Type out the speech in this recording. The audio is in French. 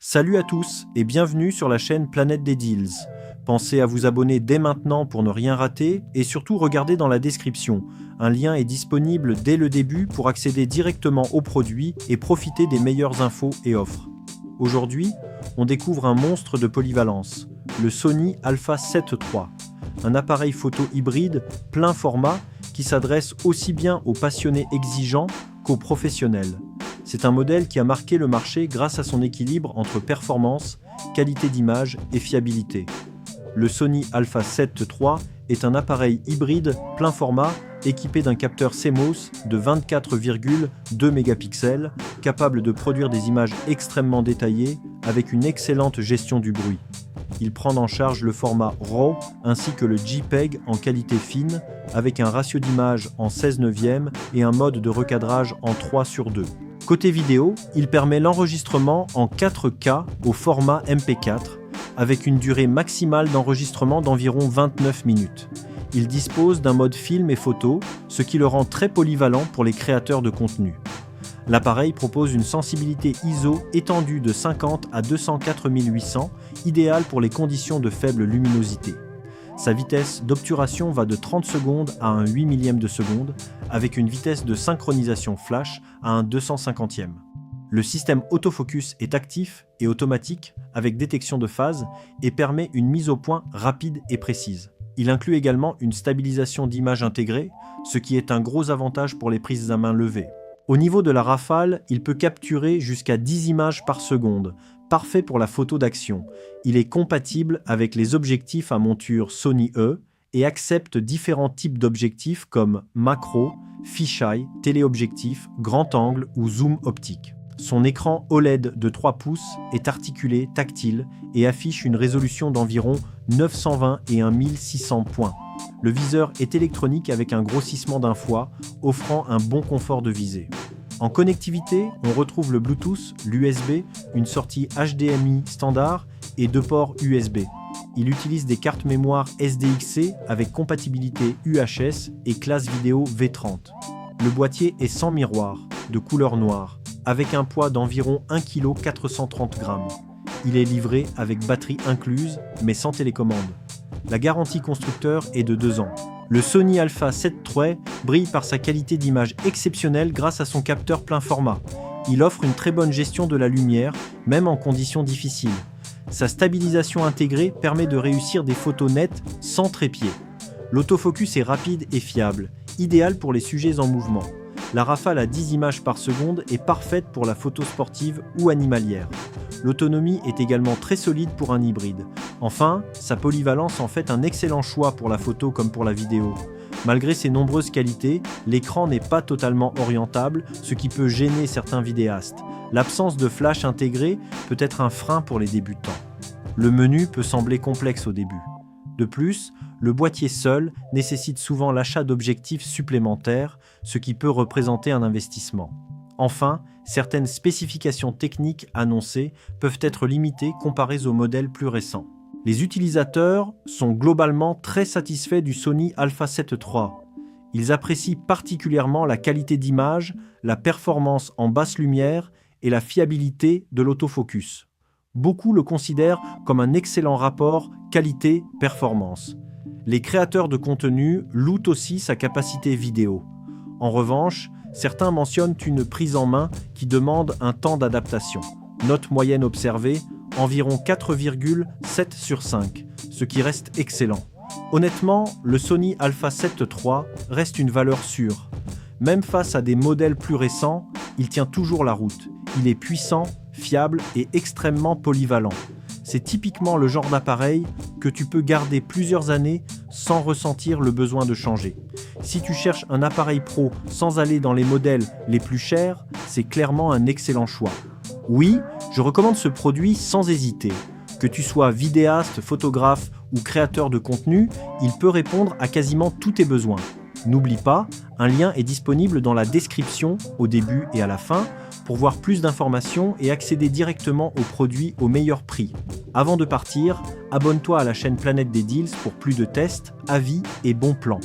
Salut à tous et bienvenue sur la chaîne Planète des Deals. Pensez à vous abonner dès maintenant pour ne rien rater et surtout regardez dans la description. Un lien est disponible dès le début pour accéder directement aux produits et profiter des meilleures infos et offres. Aujourd'hui, on découvre un monstre de polyvalence, le Sony Alpha 7 III, un appareil photo hybride plein format qui s'adresse aussi bien aux passionnés exigeants qu'aux professionnels. C'est un modèle qui a marqué le marché grâce à son équilibre entre performance, qualité d'image et fiabilité. Le Sony Alpha 7 III est un appareil hybride plein format équipé d'un capteur CMOS de 24,2 mégapixels, capable de produire des images extrêmement détaillées avec une excellente gestion du bruit. Il prend en charge le format RAW ainsi que le JPEG en qualité fine, avec un ratio d'image en 16 neuvième et un mode de recadrage en 3/2. Côté vidéo, il permet l'enregistrement en 4K au format MP4, avec une durée maximale d'enregistrement d'environ 29 minutes. Il dispose d'un mode film et photo, ce qui le rend très polyvalent pour les créateurs de contenu. L'appareil propose une sensibilité ISO étendue de 50 à 204 800, idéale pour les conditions de faible luminosité. Sa vitesse d'obturation va de 30 secondes à un 8 millième de seconde, avec une vitesse de synchronisation flash à un 250e. Le système autofocus est actif et automatique avec détection de phase et permet une mise au point rapide et précise. Il inclut également une stabilisation d'image intégrée, ce qui est un gros avantage pour les prises à main levée. Au niveau de la rafale, il peut capturer jusqu'à 10 images par seconde, parfait pour la photo d'action. Il est compatible avec les objectifs à monture Sony E et accepte différents types d'objectifs comme macro, fisheye, téléobjectif, grand angle ou zoom optique. Son écran OLED de 3 pouces est articulé, tactile et affiche une résolution d'environ 920 et 1600 points. Le viseur est électronique avec un grossissement d'un foie, offrant un bon confort de visée. En connectivité, on retrouve le Bluetooth, l'USB, une sortie HDMI standard et 2 ports USB. Il utilise des cartes mémoire SDXC avec compatibilité UHS et classe vidéo V30. Le boîtier est sans miroir, de couleur noire, avec un poids d'environ 1,430 kg. Il est livré avec batterie incluse, mais sans télécommande. La garantie constructeur est de 2 ans. Le Sony Alpha 7 III brille par sa qualité d'image exceptionnelle grâce à son capteur plein format. Il offre une très bonne gestion de la lumière, même en conditions difficiles. Sa stabilisation intégrée permet de réussir des photos nettes sans trépied. L'autofocus est rapide et fiable, idéal pour les sujets en mouvement. La rafale à 10 images par seconde est parfaite pour la photo sportive ou animalière. L'autonomie est également très solide pour un hybride. Enfin, sa polyvalence en fait un excellent choix pour la photo comme pour la vidéo. Malgré ses nombreuses qualités, l'écran n'est pas totalement orientable, ce qui peut gêner certains vidéastes. L'absence de flash intégré peut être un frein pour les débutants. Le menu peut sembler complexe au début. De plus, le boîtier seul nécessite souvent l'achat d'objectifs supplémentaires, ce qui peut représenter un investissement. Enfin, certaines spécifications techniques annoncées peuvent être limitées comparées aux modèles plus récents. Les utilisateurs sont globalement très satisfaits du Sony Alpha 7 III. Ils apprécient particulièrement la qualité d'image, la performance en basse lumière et la fiabilité de l'autofocus. Beaucoup le considèrent comme un excellent rapport qualité-performance. Les créateurs de contenu louent aussi sa capacité vidéo. En revanche, certains mentionnent une prise en main qui demande un temps d'adaptation. Note moyenne observée, environ 4,7 sur 5, ce qui reste excellent. Honnêtement, le Sony Alpha 7 III reste une valeur sûre. Même face à des modèles plus récents, il tient toujours la route. Il est puissant, fiable et extrêmement polyvalent. C'est typiquement le genre d'appareil que tu peux garder plusieurs années sans ressentir le besoin de changer. Si tu cherches un appareil pro sans aller dans les modèles les plus chers, c'est clairement un excellent choix. Oui, je recommande ce produit sans hésiter. Que tu sois vidéaste, photographe ou créateur de contenu, il peut répondre à quasiment tous tes besoins. N'oublie pas, un lien est disponible dans la description au début et à la fin pour voir plus d'informations et accéder directement aux produits au meilleur prix. Avant de partir, abonne-toi à la chaîne Planète des Deals pour plus de tests, avis et bons plans.